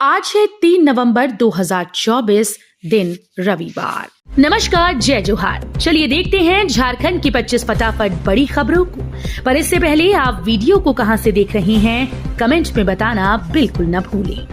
आज है 3 नवंबर 2024 दिन रविवार। नमस्कार, जय जोहार। चलिए देखते हैं झारखंड की 25 फटाफट बड़ी खबरों को। पर इससे पहले आप वीडियो को कहां से देख रहे हैं कमेंट में बताना बिल्कुल न भूलें।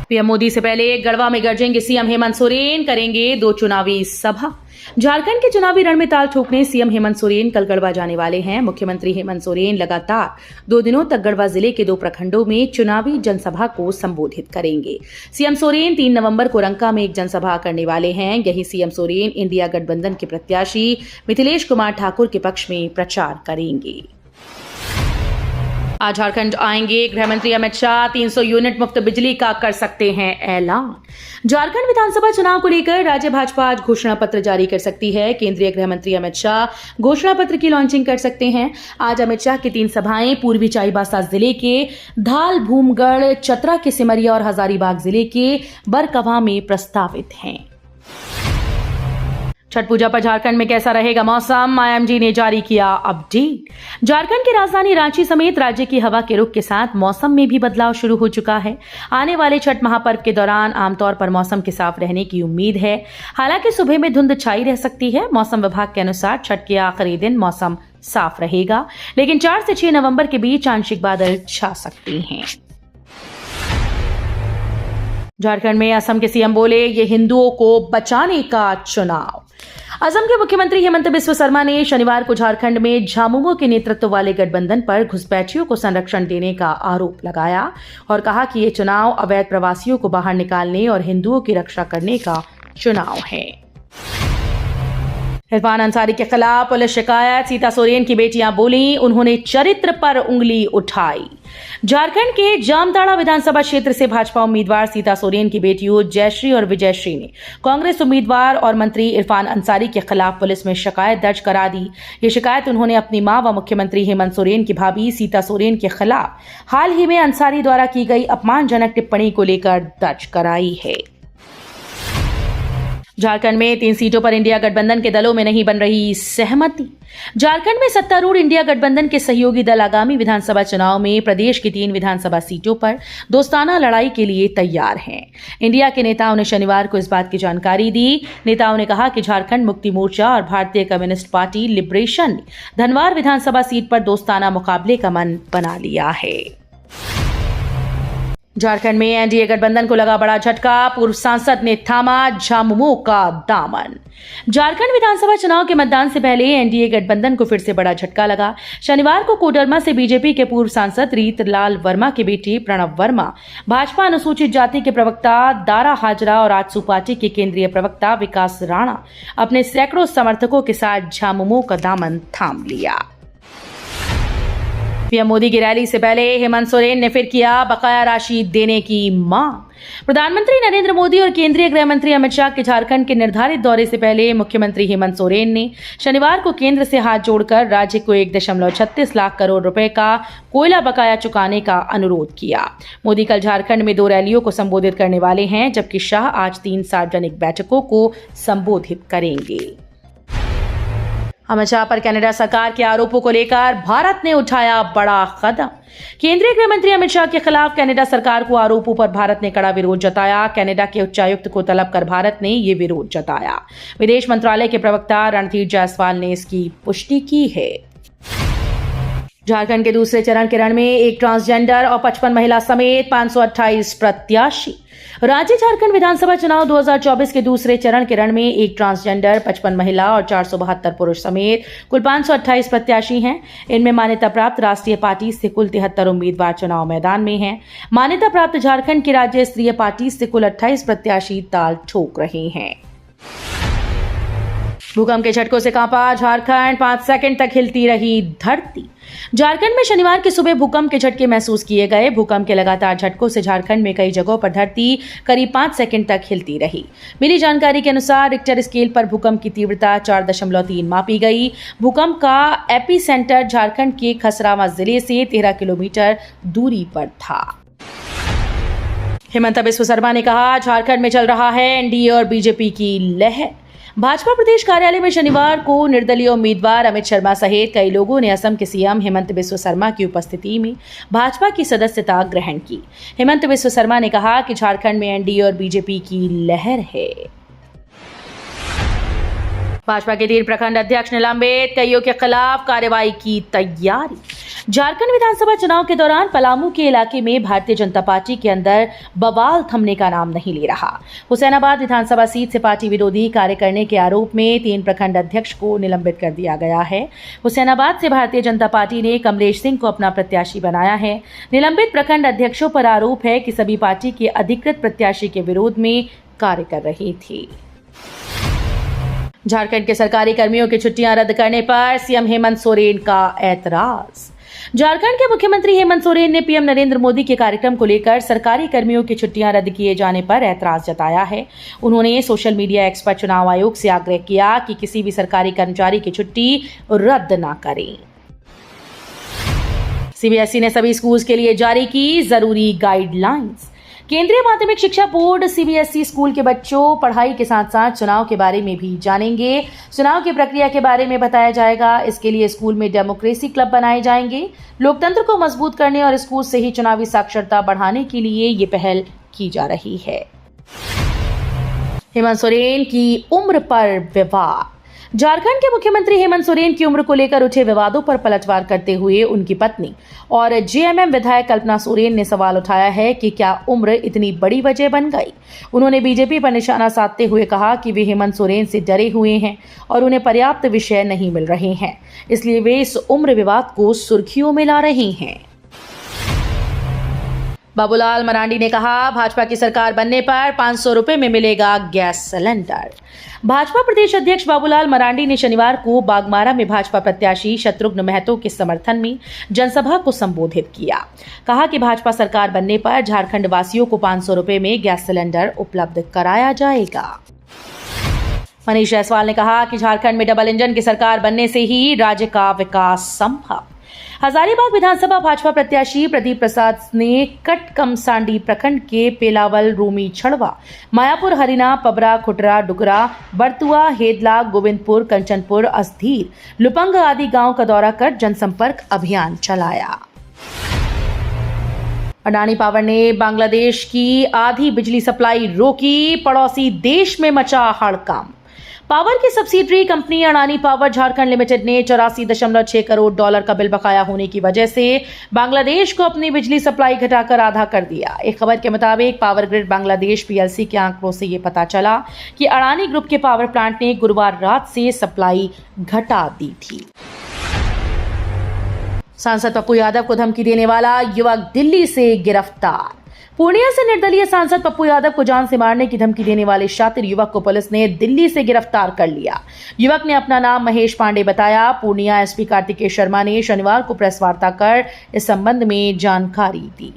पीएम मोदी से पहले गढ़वा में गरजेंगे सीएम हेमंत सोरेन, करेंगे 2 चुनावी सभा। झारखंड के चुनावी रण में ताल ठोकने सीएम हेमंत सोरेन कल गढ़वा जाने वाले हैं। मुख्यमंत्री हेमंत सोरेन लगातार 2 दिनों तक गढ़वा जिले के 2 प्रखंडों में चुनावी जनसभा को संबोधित करेंगे। सीएम सोरेन 3 नवंबर को रंका में एक जनसभा करने वाले हैं। यही सीएम सोरेन इंडिया गठबंधन के प्रत्याशी मिथिलेश कुमार ठाकुर के पक्ष में प्रचार करेंगे। आज झारखंड आएंगे गृह मंत्री अमित शाह, 300 यूनिट मुफ्त बिजली का कर सकते हैं ऐलान। झारखंड विधानसभा चुनाव को लेकर राज्य भाजपा आज घोषणा पत्र जारी कर सकती है। केंद्रीय गृह मंत्री अमित शाह घोषणा पत्र की लॉन्चिंग कर सकते हैं। आज अमित शाह की 3 सभाएं पूर्वी चाईबासा जिले के धाल भूमगढ़, चतरा के सिमरिया और हजारीबाग जिले के बरकवा में प्रस्तावित हैं। छठ पूजा पर झारखंड में कैसा रहेगा मौसम, आईएमडी ने जारी किया अपडेट। झारखंड की राजधानी रांची समेत राज्य की हवा के रुख के साथ मौसम में भी बदलाव शुरू हो चुका है। आने वाले छठ महापर्व के दौरान आमतौर पर मौसम के साफ रहने की उम्मीद है। हालांकि सुबह में धुंध छाई रह सकती है। मौसम विभाग के अनुसार छठ के आखिरी दिन मौसम साफ रहेगा, लेकिन 4 से 6 नवंबर के बीच आंशिक बादल छा सकते हैं। झारखंड में असम के सीएम बोले, ये हिंदुओं को बचाने का चुनाव। असम के मुख्यमंत्री हेमंत बिस्वा शर्मा ने शनिवार को झारखंड में झामुमो के नेतृत्व वाले गठबंधन पर घुसपैठियों को संरक्षण देने का आरोप लगाया और कहा कि ये चुनाव अवैध प्रवासियों को बाहर निकालने और हिंदुओं की रक्षा करने का चुनाव है। इरफान अंसारी के खिलाफ पुलिस शिकायत, सीता सोरेन की बेटियां बोली, उन्होंने चरित्र पर उंगली उठाई। झारखंड के जामताड़ा विधानसभा क्षेत्र से भाजपा उम्मीदवार सीता सोरेन की बेटियों जयश्री और विजयश्री ने कांग्रेस उम्मीदवार और मंत्री इरफान अंसारी के खिलाफ पुलिस में शिकायत दर्ज करा दी। ये शिकायत उन्होंने अपनी मां व मुख्यमंत्री हेमंत सोरेन की भाभी सीता सोरेन के खिलाफ हाल ही में अंसारी द्वारा की गई अपमानजनक टिप्पणी को लेकर दर्ज कराई है। झारखंड में 3 सीटों पर इंडिया गठबंधन के दलों में नहीं बन रही सहमति। झारखंड में सत्तारूढ़ इंडिया गठबंधन के सहयोगी दल आगामी विधानसभा चुनाव में प्रदेश की 3 विधानसभा सीटों पर दोस्ताना लड़ाई के लिए तैयार हैं। इंडिया के नेताओं ने शनिवार को इस बात की जानकारी दी। नेताओं ने कहा कि झारखंड मुक्ति मोर्चा और भारतीय कम्युनिस्ट पार्टी लिबरेशन ने धनवार विधानसभा सीट पर दोस्ताना मुकाबले का मन बना लिया है। झारखंड में एनडीए गठबंधन को लगा बड़ा झटका, पूर्व सांसद ने थामा झामुमो का दामन। झारखंड विधानसभा चुनाव के मतदान से पहले एनडीए गठबंधन को फिर से बड़ा झटका लगा। शनिवार को कोडरमा से बीजेपी के पूर्व सांसद रीतलाल वर्मा के बेटे प्रणव वर्मा, भाजपा अनुसूचित जाति के प्रवक्ता दारा हाजरा और आजसू पार्टी के केंद्रीय प्रवक्ता विकास राणा अपने सैकड़ों समर्थकों के साथ झामुमो का दामन थाम लिया। पीएम मोदी की रैली से पहले हेमंत सोरेन ने फिर किया बकाया राशि देने की मांग। प्रधानमंत्री नरेंद्र मोदी और केंद्रीय गृह मंत्री अमित शाह के झारखंड के निर्धारित दौरे से पहले मुख्यमंत्री हेमंत सोरेन ने शनिवार को केंद्र से हाथ जोड़कर राज्य को 1.36 लाख करोड़ रुपए का कोयला बकाया चुकाने का अनुरोध किया। मोदी कल झारखंड में 2 रैलियों को संबोधित करने वाले हैं, जबकि शाह आज 3 सार्वजनिक बैठकों को संबोधित करेंगे। अमित शाह पर कनाडा सरकार के आरोपों को लेकर भारत ने उठाया बड़ा कदम। केंद्रीय गृह मंत्री अमित शाह के खिलाफ कनाडा सरकार को आरोपों पर भारत ने कड़ा विरोध जताया। कनाडा के उच्चायुक्त को तलब कर भारत ने ये विरोध जताया। विदेश मंत्रालय के प्रवक्ता रणधीर जायसवाल ने इसकी पुष्टि की है। झारखंड के दूसरे चरण के रण में एक ट्रांसजेंडर और 55 महिला समेत 528 प्रत्याशी। राज्य झारखंड विधानसभा चुनाव 2024 के दूसरे चरण के रण में एक ट्रांसजेंडर, 55 महिला और 472 पुरुष समेत कुल 528 प्रत्याशी हैं। इनमें मान्यता प्राप्त राष्ट्रीय पार्टी से कुल 73 उम्मीदवार चुनाव मैदान में हैं। मान्यता प्राप्त झारखंड की राज्य स्तरीय पार्टी से कुल 28 प्रत्याशी ताल ठोक रहे हैं। भूकंप के झटकों से कांपा झारखंड, 5 सेकंड तक हिलती रही धरती। झारखंड में शनिवार की सुबह भूकंप के झटके महसूस किए गए। भूकंप के लगातार झटकों से झारखंड में कई जगहों पर धरती करीब 5 सेकंड तक हिलती रही। मिली जानकारी के अनुसार रिक्टर स्केल पर भूकंप की तीव्रता 4.3 मापी गई। भूकंप का एपीसेंटर झारखंड के खसरावा जिले से 13 किलोमीटर दूरी पर था। हेमंत बिस्वा शर्मा ने कहा, झारखंड में चल रहा है एनडीए और बीजेपी की लहर। भाजपा प्रदेश कार्यालय में शनिवार को निर्दलीय उम्मीदवार अमित शर्मा सहित कई लोगों ने असम के सीएम हेमंत बिस्व शर्मा की उपस्थिति में भाजपा की सदस्यता ग्रहण की। हेमंत बिस्व शर्मा ने कहा कि झारखंड में एनडीए और बीजेपी की लहर है। भाजपा के 3 प्रखंड अध्यक्ष निलंबित, कईयों के खिलाफ कार्रवाई की तैयारी। झारखंड विधानसभा चुनाव के दौरान पलामू के इलाके में भारतीय जनता पार्टी के अंदर बवाल थमने का नाम नहीं ले रहा। हुसैनाबाद विधानसभा सीट से पार्टी विरोधी कार्य करने के आरोप में 3 प्रखंड अध्यक्ष को निलंबित कर दिया गया है। हुसैनाबाद से भारतीय जनता पार्टी ने कमलेश सिंह को अपना प्रत्याशी बनाया है। निलंबित प्रखंड अध्यक्षों पर आरोप है कि सभी पार्टी के अधिकृत प्रत्याशी के विरोध में कार्य कर रहे थे। झारखंड के सरकारी कर्मियों की छुट्टियां रद्द करने पर सीएम हेमंत सोरेन का ऐतराज। झारखंड के मुख्यमंत्री हेमंत सोरेन ने पीएम नरेंद्र मोदी के कार्यक्रम को लेकर सरकारी कर्मियों की छुट्टियां रद्द किए जाने पर ऐतराज जताया है। उन्होंने सोशल मीडिया एक्स पर चुनाव आयोग से आग्रह किया कि किसी भी सरकारी कर्मचारी की छुट्टी रद्द न करें। सीबीएसई ने सभी स्कूल्स के लिए जारी की जरूरी गाइडलाइंस। केंद्रीय माध्यमिक शिक्षा बोर्ड सीबीएसई स्कूल के बच्चों पढ़ाई के साथ साथ चुनाव के बारे में भी जानेंगे। चुनाव की प्रक्रिया के बारे में बताया जाएगा। इसके लिए स्कूल में डेमोक्रेसी क्लब बनाए जाएंगे। लोकतंत्र को मजबूत करने और स्कूल से ही चुनावी साक्षरता बढ़ाने के लिए ये पहल की जा रही है। हेमंत सोरेन की उम्र पर विवाद। झारखंड के मुख्यमंत्री हेमंत सोरेन की उम्र को लेकर उठे विवादों पर पलटवार करते हुए उनकी पत्नी और जेएमएम विधायक कल्पना सोरेन ने सवाल उठाया है कि क्या उम्र इतनी बड़ी वजह बन गई। उन्होंने बीजेपी पर निशाना साधते हुए कहा कि वे हेमंत सोरेन से डरे हुए हैं और उन्हें पर्याप्त विषय नहीं मिल रहे हैं, इसलिए वे इस उम्र विवाद को सुर्खियों में ला रहे हैं। बाबूलाल मरांडी ने कहा, भाजपा की सरकार बनने पर 500 रुपए में मिलेगा गैस सिलेंडर। भाजपा प्रदेश अध्यक्ष बाबूलाल मरांडी ने शनिवार को बागमारा में भाजपा प्रत्याशी शत्रुघ्न महतो के समर्थन में जनसभा को संबोधित किया। कहा कि भाजपा सरकार बनने पर झारखंड वासियों को 500 रुपए में गैस सिलेंडर उपलब्ध कराया जाएगा। मनीष जायसवाल ने कहा कि झारखंड में डबल इंजन की सरकार बनने से ही राज्य का विकास संभव। हजारीबाग विधानसभा भाजपा प्रत्याशी प्रदीप प्रसाद ने कटकमसांडी प्रखंड के पेलावल, रूमी छड़वा, मायापुर, हरिना, पबरा, खुटरा, डुगरा, बरतुआ, हेदला, गोविंदपुर, कंचनपुर, असधीर, लुपंग आदि गांव का दौरा कर जनसंपर्क अभियान चलाया। अडानी पावर ने बांग्लादेश की आधी बिजली सप्लाई रोकी, पड़ोसी देश में मचा हड़कंप। पावर की subsidiary company Adani power Jharkhand limited ने 84.6 करोड़ डॉलर का बिल बकाया होने की वजह से बांग्लादेश को अपनी बिजली सप्लाई घटाकर आधा कर दिया। एक खबर के मुताबिक पावर ग्रिड बांग्लादेश पीएलसी के आंकड़ों से ये पता चला कि अडानी ग्रुप के पावर प्लांट ने गुरुवार रात से सप्लाई घटा दी थी। सांसद पप्पू यादव को धमकी देने वाला युवक दिल्ली से गिरफ्तार। पूर्णिया से निर्दलीय सांसद पप्पू यादव को जान से मारने की धमकी देने वाले शातिर युवक को पुलिस ने दिल्ली से गिरफ्तार कर लिया। युवक ने अपना नाम महेश पांडे बताया। पूर्णिया एसपी कार्तिकेय शर्मा ने शनिवार को प्रेस वार्ता कर इस संबंध में जानकारी दी।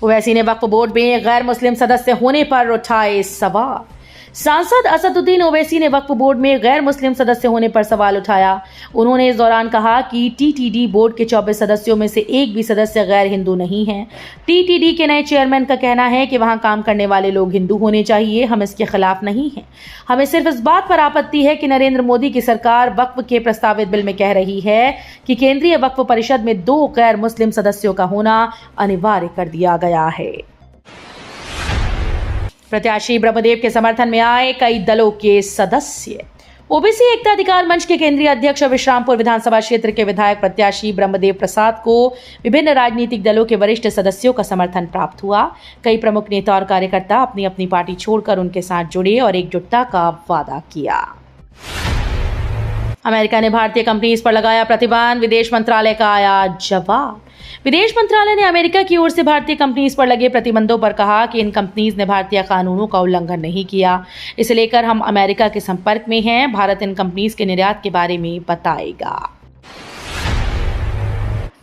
ओवैसी ने वक्फ बोर्ड में गैर मुस्लिम सदस्य होने पर उठाए सवाल। सांसद असदुद्दीन ओवैसी ने वक्फ बोर्ड में गैर मुस्लिम सदस्य होने पर सवाल उठाया। उन्होंने इस दौरान कहा कि टीटीडी बोर्ड के 24 सदस्यों में से एक भी सदस्य गैर हिंदू नहीं है। टीटीडी के नए चेयरमैन का कहना है कि वहां काम करने वाले लोग हिंदू होने चाहिए। हम इसके खिलाफ नहीं हैं। हमें सिर्फ इस बात पर आपत्ति है कि नरेंद्र मोदी की सरकार वक्फ के प्रस्तावित बिल में कह रही है कि केंद्रीय वक्फ परिषद में 2 गैर मुस्लिम सदस्यों का होना अनिवार्य कर दिया गया है। प्रत्याशी ब्रह्मदेव के समर्थन में आए कई दलों के सदस्य। ओबीसी एकता अधिकार मंच के केंद्रीय अध्यक्ष विश्रामपुर विधानसभा क्षेत्र के विधायक प्रत्याशी ब्रह्मदेव प्रसाद को विभिन्न राजनीतिक दलों के वरिष्ठ सदस्यों का समर्थन प्राप्त हुआ। कई प्रमुख नेता और कार्यकर्ता अपनी अपनी पार्टी छोड़कर उनके साथ जुड़े और एकजुटता का वादा किया। अमेरिका ने भारतीय कंपनीज पर लगाया प्रतिबंध, विदेश मंत्रालय का आया जवाब। विदेश मंत्रालय ने अमेरिका की ओर से भारतीय कंपनीज पर लगे प्रतिबंधों पर कहा कि इन कंपनीज ने भारतीय कानूनों का उल्लंघन नहीं किया। इसे लेकर हम अमेरिका के संपर्क में हैं। भारत इन कंपनीज के निर्यात के बारे में बताएगा।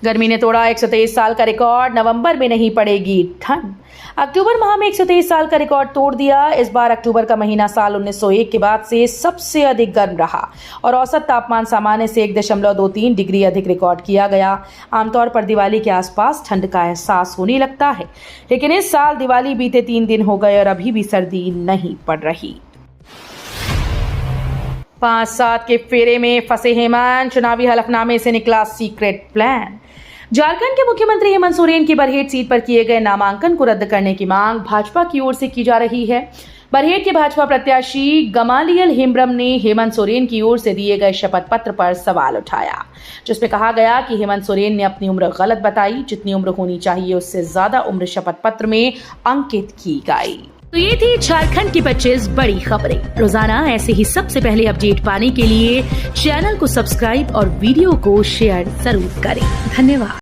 गर्मी ने तोड़ा 123 साल का रिकॉर्ड, नवंबर में नहीं पड़ेगी ठंड। अक्टूबर माह में 123 साल का रिकॉर्ड तोड़ दिया। इस बार अक्टूबर का महीना साल 1901 के बाद से सबसे अधिक गर्म रहा और औसत तापमान सामान्य से 1.23 डिग्री अधिक रिकॉर्ड किया गया। आमतौर पर दिवाली के आसपास ठंड का एहसास होने लगता है, लेकिन इस साल दिवाली बीते 3 दिन हो गए और अभी भी सर्दी नहीं पड़ रही। 5-7 के फेरे में फंसे हेमंत, चुनावी हलफनामे से निकला सीक्रेट प्लान। झारखंड के मुख्यमंत्री हेमंत सोरेन की बरहेट सीट पर किए गए नामांकन को रद्द करने की मांग भाजपा की ओर से की जा रही है। बरहेट के भाजपा प्रत्याशी गमालियल हेम्ब्रम ने हेमंत सोरेन की ओर से दिए गए शपथ पत्र पर सवाल उठाया, जिसमें कहा गया कि हेमंत सोरेन ने अपनी उम्र गलत बताई। जितनी उम्र होनी चाहिए उससे ज्यादा उम्र शपथ पत्र में अंकित की गई। तो ये थी झारखंड की 25 बड़ी खबरें। रोजाना ऐसे ही सबसे पहले अपडेट पाने के लिए चैनल को सब्सक्राइब और वीडियो को शेयर जरूर करें। धन्यवाद।